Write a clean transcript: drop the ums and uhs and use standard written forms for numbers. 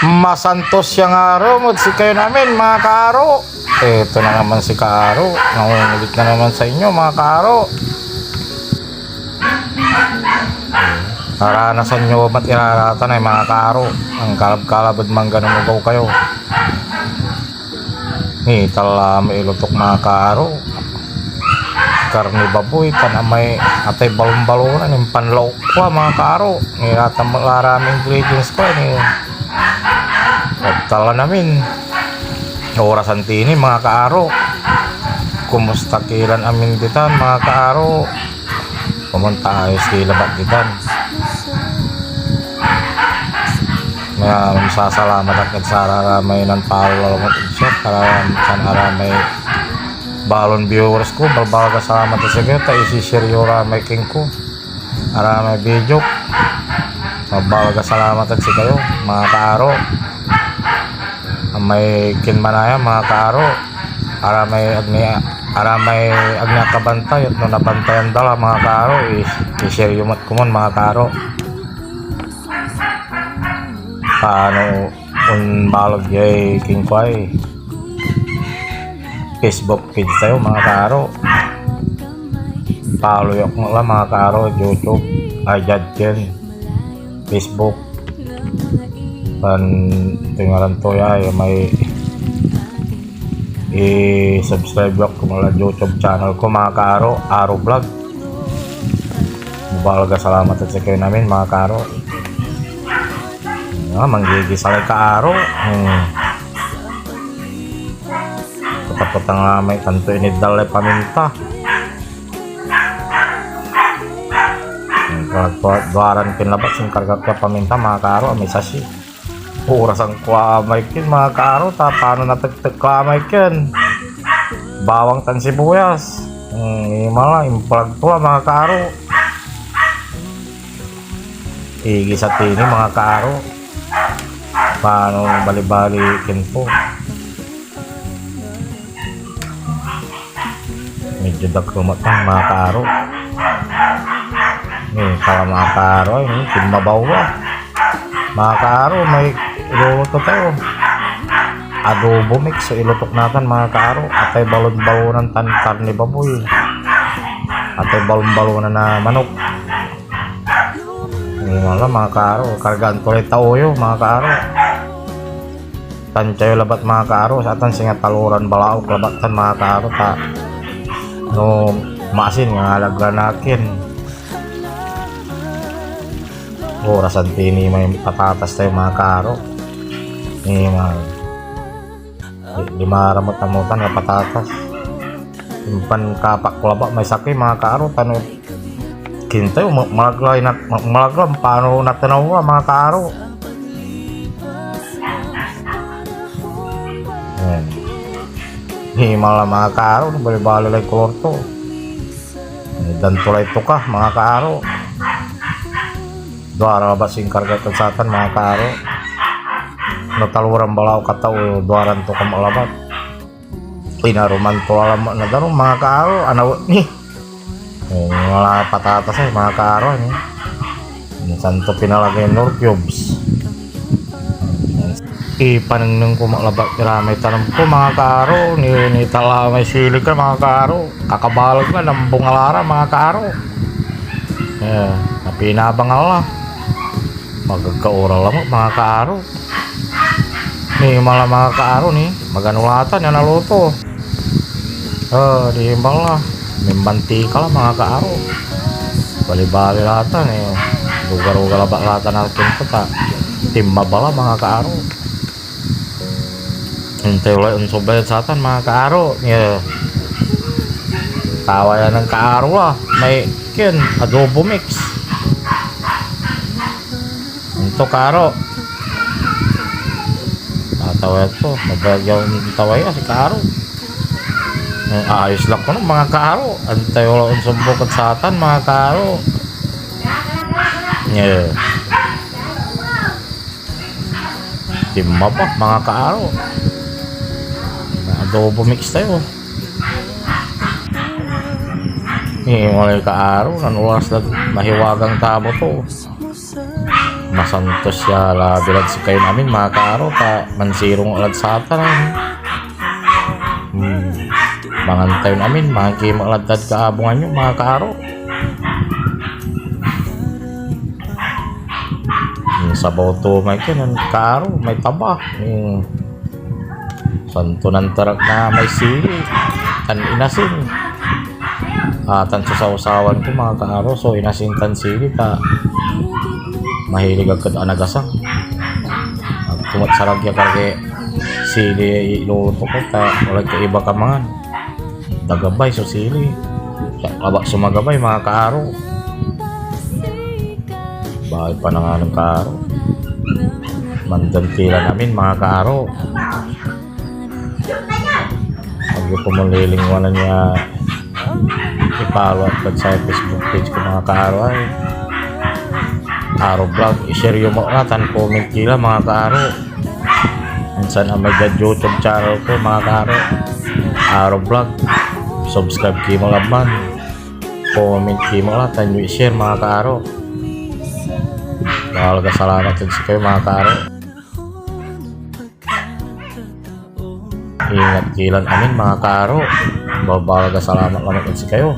Masantos siyang araw, magsikayo namin mga kaaro. Ito na naman si Kaaro. Nangungulit na naman sa inyo mga kaaro. Naranasan nyo ba't iraratan ay mga kaaro? Ang kalab-kalabad man ganun ugaw kayo. Tala may ilutok mga kaaro. Karni baboy, tanamay atay balon-balonan, yung panlaw ko mga kaaro. Niratan maraming ingredients ko. Tala namin orasan tini mga kaaro. Kumusta kilan amin ditan mga kaaro? Pumunta ayos kila ba't ditan? Masasalamat at sa aramay ng follow siya para sa aramay balon viewers ko. Balbaga salamat sa sige ta isi-share yung aramay king ko aramay video. Balbaga salamat at sige kayo mga kaaro. May kinmanaya mga kaaro aramay agni kabantay at nabantayan dala mga kaaro i-share yung mat kumon mga kaaro. Paano balog yay king kway Facebook page tayo mga kaaro. Follow yok mo lang mga kaaro. YouTube ay jadjen Facebook pan tingaran to ya may i-subscribe yok ko lang YouTube channel ko mga kaaro. Aro vlog. Mabalaga salamat at sa kayo namin mga kaaro. Manggigisalay kaaro. Patapot nga may kanto inidalay paminta. Duaran kinlabat sing karga ka paminta mga kaaro. May sashi oras ang kuamay kin mga kaaro. Paano natagtag kuamay kin bawang tan sibuyas. Imala implag to mga kaaro. Igisa tini mga kaaro. Paano bali-balikin po. Medyo dagkumat ng mga kaaro. Para mga kaaro pinmabaw ba mga kaaro. May iluto tayo adobo mix. So ilutok natin mga kaaro. Atay balon-balonan tan karni baboy. Atay balon-balonan na manok. Mga kaaro kargaan ko rin taoyo mga kaaro. Tancayo labat mga kaaro sa atan singa taluran balaok labatan mga kaaro ta no masin nga alagranakin. Orasan tini may patatas tayo mga kaaro. Limaramot-amutan nga patatas. Impan kapak kulaba may sakay mga kaaro. Tano kintay malaglay paano natanaw mga kaaro. Himala mga kaaro bali-bali lang kolor to. Dan tulay to ka mga kaaro. Duara ba sing karga kasatan mga kaaro. Nataluran balaw kataw duaran to ka malabat. Pinaruman to alam na daro mga kaaro anaw ni. Wala patatas ay mga kaaro ni. Santo pinalagay nor cubes. Ipanangnang ko maklabak kiramay tanam ko mga kaaro. Nitala may silig ka mga kaaro. Kakabalag na ng bungalara mga kaaro. Napinabangal na magagkaoral lang mga kaaro. Ni malah mga kaaro ni maganulatan yan naluto. Di malah may mantika lang mga kaaro. Bali-bali latan lugar-lugar labak latan natin ito ta timba bala mga kaaro. Hintay ulit ang sobayad sa atin mga kaaro. Tawa yan ng kaaro lah. May kin adobo mix. Ito kaaro. Tawa ito. Mabayag yung tawa yan si kaaro. Ayos lang ko no mga kaaro. Antay ulit ang sumbukot sa atin mga kaaro. Timba pa mga kaaro. Adobo mix tayo. Walay kaaro nan oras lang mahiwagang tabo to. masantos siya labilad si kayo namin mga kaaro ta mansirong alad sa ata na mangantayo namin maki maladad kaabungan nyo mga kaaro. Sabaw to may kanan kaaro may taba santo ng tarak na may sili tan inasin tan susawsawan ko mga kaaro so inasin tan sili ta mahilig agad anagasang kumat saragya kage sili iluto ko ta wala ka iba kamangan dagabay so sili laba sumagabay mga kaaro bakit pa na nga ng kaaro mandantila namin mga kaaro pag pumulilingwanan niya ipalo at sa Facebook page ko mga kaaro ay Aro Vlog i-share yung mga tan comment kila mga kaaro minsan ang may YouTube channel ko mga kaaro Aro Vlog subscribe kayo mga man comment kayo mga tan yung i-share mga kaaro mahalaga salamat din sa kayo mga kaaro ingat kilan amin mga kaaro mahalaga salamat din sa kayo